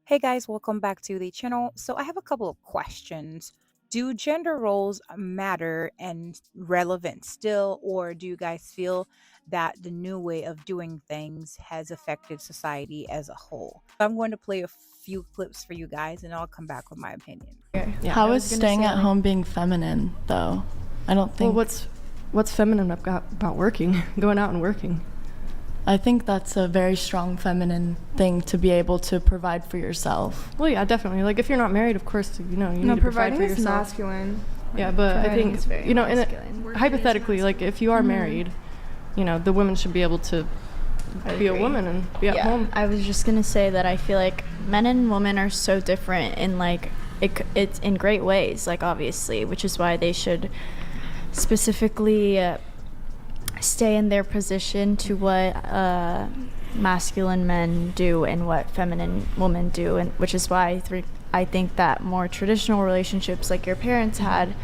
Hey guys, welcome back to the channel. So I have a couple of questions. Do gender roles matter and relevant still, or do you guys feel that the new way of doing things has affected society as a whole? I'm going to play a few clips for you guys and I'll come back with my opinion. Yeah. How I is was gonna staying say, at like, home being feminine, though? I don't Well, think. what's feminine about working, going out and working? I think that's a very strong feminine thing to be able to provide for yourself. Well, yeah, definitely. Like if you're not married, of course, you know, you No, need to provide providing for is yourself. masculine. Yeah, but I Providing think is very you know, masculine. hypothetically, like if you are married, you know, the women should be able to be a agree. woman and be at Yeah, home. I was just gonna say that I feel like men and women are so different in like it's in great ways, like obviously, which is why they should specifically stay in their position to what masculine men do and what feminine women do, and which is why I think that more traditional relationships like your parents had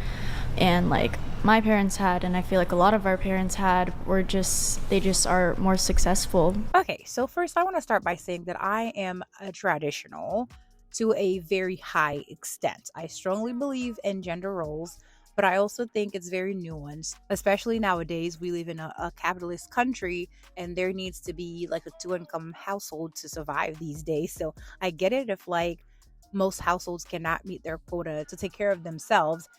and like my parents had, and I feel like a lot of our parents had, they just are more successful. Okay, so first I want to start by saying that I am a traditional to a very high extent. I strongly believe in gender roles, but I also think it's very nuanced, especially nowadays. We live in a capitalist country and there needs to be like a two-income household to survive these days. So I get it if like most households cannot meet their quota to take care of themselves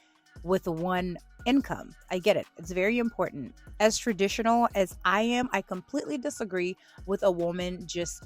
with one income. I get it. It's very important. As traditional as I am, I completely disagree with a woman just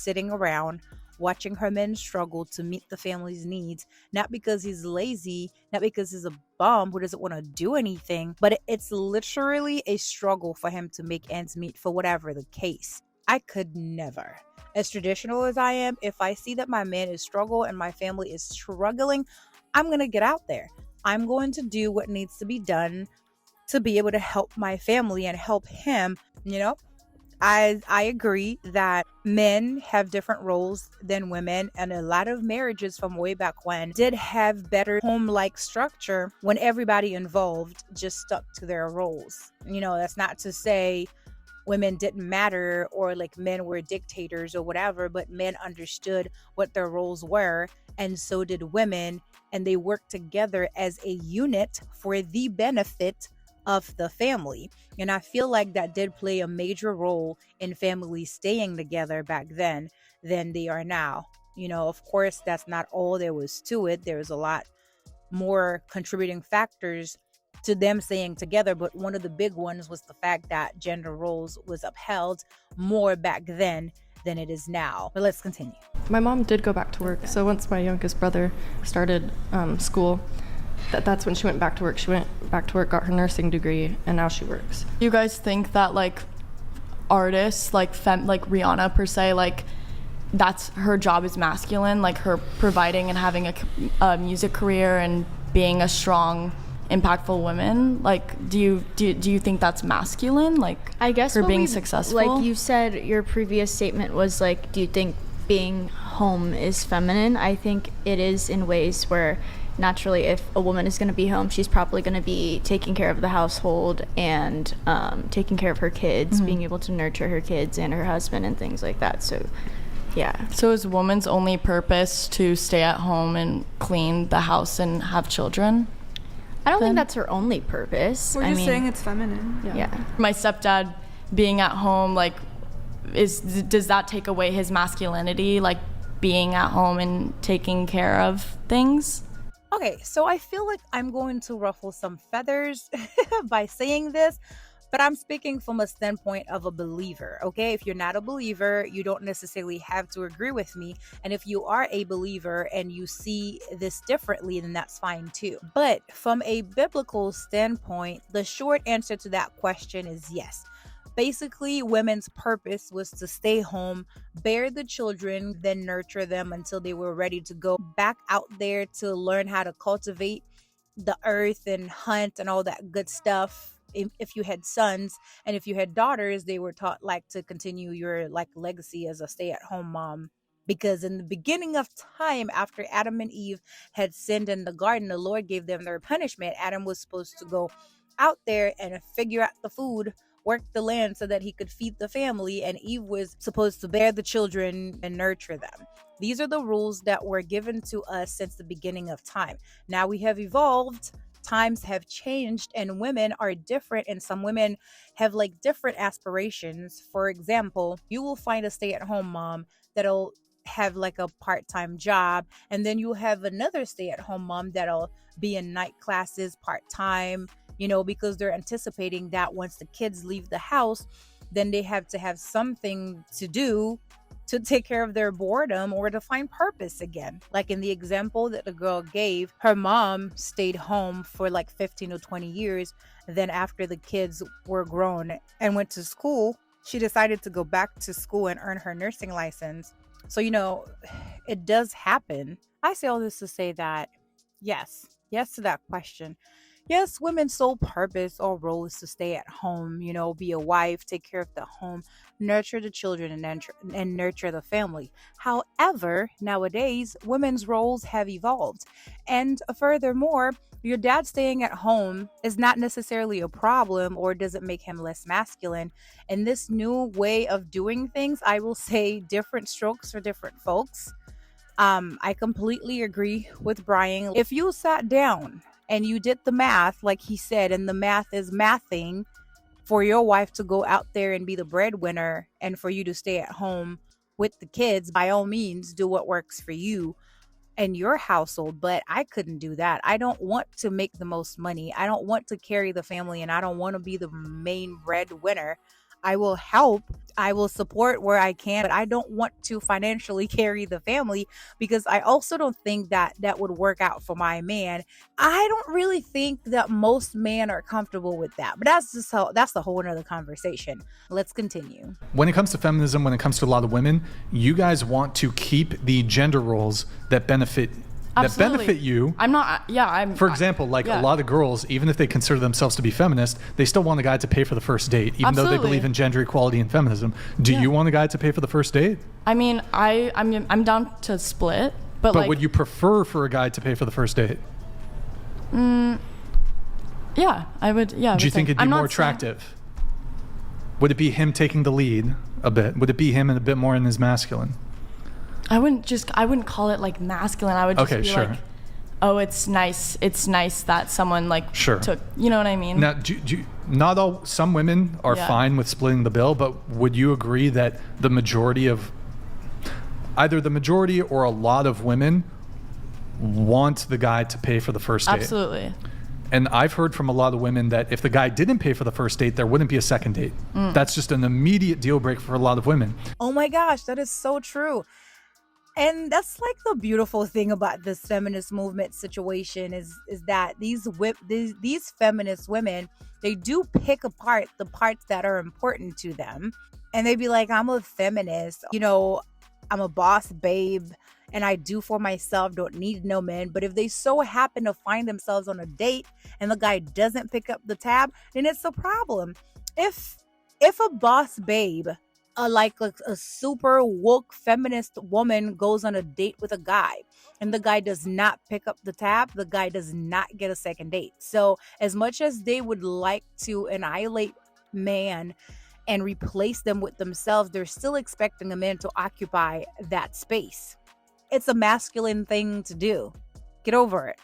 sitting around watching her men struggle to meet the family's needs, not because he's lazy, not because he's a bum who doesn't want to do anything, but it's literally a struggle for him to make ends meet for whatever the case. I could never. As traditional as I am, if I see that my man is struggling and my family is struggling, I'm going to get out there. I'm going to do what needs to be done to be able to help my family and help him. I agree that men have different roles than women, and a lot of marriages from way back when did have better home-like structure when everybody involved just stuck to their roles. That's not to say women didn't matter or like men were dictators or whatever, but men understood what their roles were, and so did women, and they worked together as a unit for the benefit of the family. And I feel like that did play a major role in families staying together back then than they are now. Of course, that's not all there was to it. There was a lot more contributing factors to them staying together, but one of the big ones was the fact that gender roles was upheld more back then than it is now. But let's continue. My mom did go back to work, so once my youngest brother started school, that's when she went back to work. She went back to work, got her nursing degree, and now she works. You guys think that like artists, like Rihanna per se, like that's her job is masculine, like her providing and having a music career and being a strong, impactful woman? Like, do you think that's masculine? Like, I guess her being successful. Like you said, your previous statement was like, do you think being home is feminine? I think it is in ways where naturally, if a woman is going to be home, she's probably going to be taking care of the household and taking care of her kids, being able to nurture her kids and her husband and things like that. So, yeah. So is woman's only purpose to stay at home and clean the house and have children? I don't think that's her only purpose. We're just saying it's feminine. Yeah. My stepdad being at home, like, does that take away his masculinity, like being at home and taking care of things? Okay, so I feel like I'm going to ruffle some feathers by saying this, but I'm speaking from a standpoint of a believer, okay? If you're not a believer, you don't necessarily have to agree with me. And if you are a believer and you see this differently, then that's fine too. But from a biblical standpoint, the short answer to that question is yes. Basically, women's purpose was to stay home, bear the children, then nurture them until they were ready to go back out there to learn how to cultivate the earth and hunt and all that good stuff. If you had sons, and if you had daughters, they were taught like to continue your like legacy as a stay-at-home mom. Because in the beginning of time, after Adam and Eve had sinned in the garden, the Lord gave them their punishment. Adam was supposed to go out there and figure out the food work the land so that he could feed the family, and Eve was supposed to bear the children and nurture them. These are the rules that were given to us since the beginning of time. Now we have evolved, times have changed, and women are different, and some women have like different aspirations. For example, you will find a stay-at-home mom that'll have like a part-time job, and then you have another stay-at-home mom that'll be in night classes part-time, because they're anticipating that once the kids leave the house, then they have to have something to do to take care of their boredom or to find purpose again. Like in the example that the girl gave, her mom stayed home for like 15 to 20 years. Then after the kids were grown and went to school, she decided to go back to school and earn her nursing license. So, it does happen. I say all this to say that, yes to that question. Yes, women's sole purpose or role is to stay at home, be a wife, take care of the home, nurture the children, and nurture the family. However, nowadays, women's roles have evolved. And furthermore, your dad staying at home is not necessarily a problem or doesn't make him less masculine. And this new way of doing things, I will say different strokes for different folks. I completely agree with Brian. If you sat down and you did the math, like he said, and the math is mathing for your wife to go out there and be the breadwinner and for you to stay at home with the kids, by all means, do what works for you and your household. But I couldn't do that. I don't want to make the most money. I don't want to carry the family, and I don't want to be the main breadwinner. I will help. I will support where I can, but I don't want to financially carry the family, because I also don't think that would work out for my man. I don't really think that most men are comfortable with that, but that's a whole nother conversation. Let's continue. When it comes to feminism, when it comes to a lot of women, you guys want to keep the gender roles that benefit you. For example, a lot of girls, even if they consider themselves to be feminist, they still want a guy to pay for the first date, even though they believe in gender equality and feminism. Do you want a guy to pay for the first date? I mean, I'm down to split, but would you prefer for a guy to pay for the first date? Yeah, I would. Yeah. Do you think it'd be more attractive? Would it be him taking the lead a bit? Would it be him a bit more in his masculine? I wouldn't call it like masculine. I would just be like, oh, it's nice that someone took, you know what I mean? Now, some women are fine with splitting the bill, but would you agree that either the majority or a lot of women want the guy to pay for the first date? Absolutely. And I've heard from a lot of women that if the guy didn't pay for the first date, there wouldn't be a second date. That's just an immediate deal breaker for a lot of women. Oh my gosh, that is so true. And that's like the beautiful thing about this feminist movement situation is that these feminist women, they do pick apart the parts that are important to them. And they be like, I'm a feminist, I'm a boss babe, and I do for myself, don't need no man. But if they so happen to find themselves on a date and the guy doesn't pick up the tab, then it's a problem. If a boss babe, a super woke feminist woman goes on a date with a guy and the guy does not pick up the tab, the guy does not get a second date. So as much as they would like to annihilate man and replace them with themselves, they're still expecting a man to occupy that space. It's a masculine thing to do. Get over it.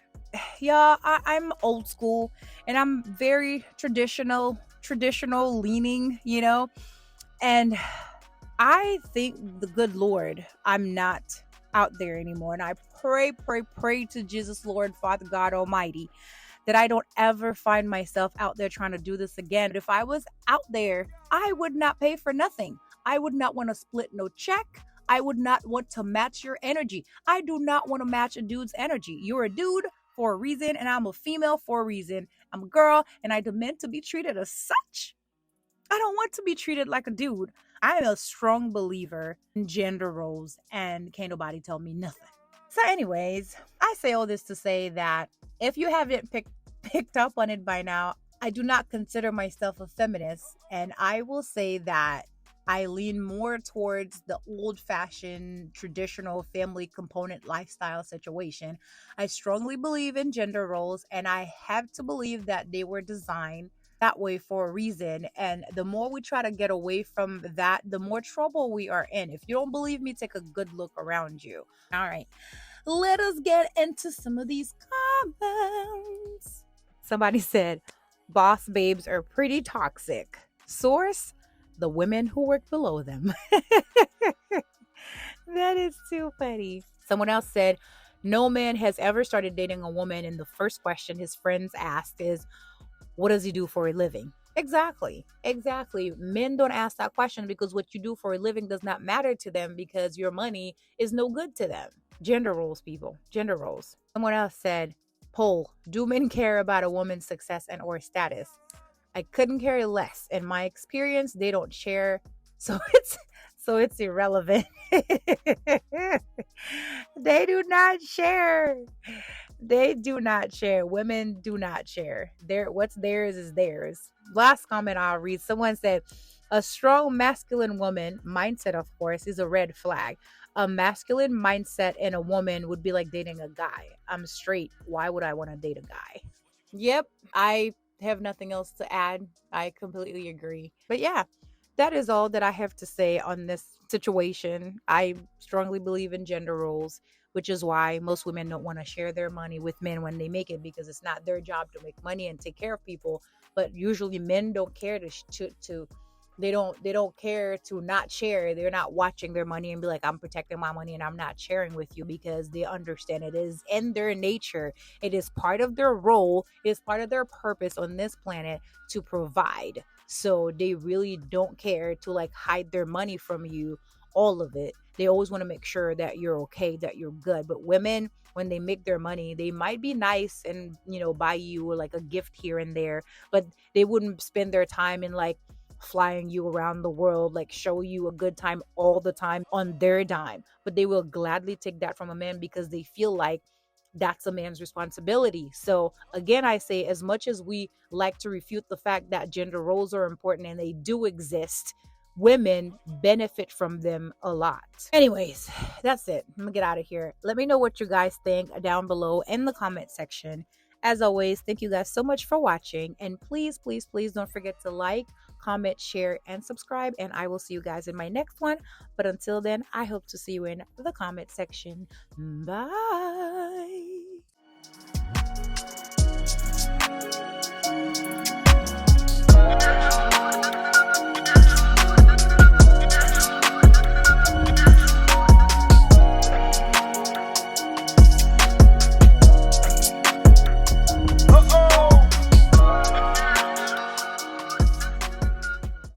Yeah, I'm old school and I'm very traditional leaning, and I thank the good Lord I'm not out there anymore. And I pray to Jesus, Lord, Father God Almighty, that I don't ever find myself out there trying to do this again. But if I was out there, I would not pay for nothing. I would not want to split no check. I would not want to match your energy. I do not want to match a dude's energy. You're a dude for a reason, and I'm a female for a reason. I'm a girl, and I demand to be treated as such. I don't want to be treated like a dude. I am a strong believer in gender roles, and can't nobody tell me nothing. So anyways, I say all this to say that if you haven't picked up on it by now, I do not consider myself a feminist, and I will say that I lean more towards the old-fashioned, traditional family component lifestyle situation. I strongly believe in gender roles, and I have to believe that they were designed that way for a reason. And the more we try to get away from that, the more trouble we are in. If you don't believe me, take a good look around you. All right, let us get into some of these comments. Somebody said, boss babes are pretty toxic. Source, the women who work below them. That is too funny. Someone else said, no man has ever started dating a woman and the first question his friends asked is, what does he do for a living? Exactly. Men don't ask that question because what you do for a living does not matter to them because your money is no good to them. Gender roles, people. Gender roles. Someone else said, poll, do men care about a woman's success and or status? I couldn't care less. In my experience, they don't share. So it's irrelevant. They do not share. They do not share. Women do not share. What's theirs is theirs. Last comment I'll read. Someone said, a strong masculine woman mindset, of course, is a red flag. A masculine mindset in a woman would be like dating a guy. I'm straight. Why would I want to date a guy? Yep. I have nothing else to add. I completely agree. But yeah, that is all that I have to say on this situation. I strongly believe in gender roles, which is why most women don't want to share their money with men when they make it, because it's not their job to make money and take care of people. But usually men don't care they don't care to not share. They're not watching their money and be like, I'm protecting my money and I'm not sharing with you, because they understand it is in their nature. It is part of their role. It is part of their purpose on this planet to provide. So they really don't care to like hide their money from you, all of it. They always want to make sure that you're okay, that you're good. But women, when they make their money, they might be nice and, buy you like a gift here and there, but they wouldn't spend their time in like flying you around the world, like show you a good time all the time on their dime. But they will gladly take that from a man because they feel like that's a man's responsibility. So again, I say, as much as we like to refute the fact that gender roles are important and they do exist, women benefit from them a lot. Anyways, that's it. I'm gonna get out of here. Let me know what you guys think down below in the comment section. As always, thank you guys so much for watching, and please don't forget to like, comment, share, and subscribe, and I will see you guys in my next one. But until then, I hope to see you in the comment section. Bye.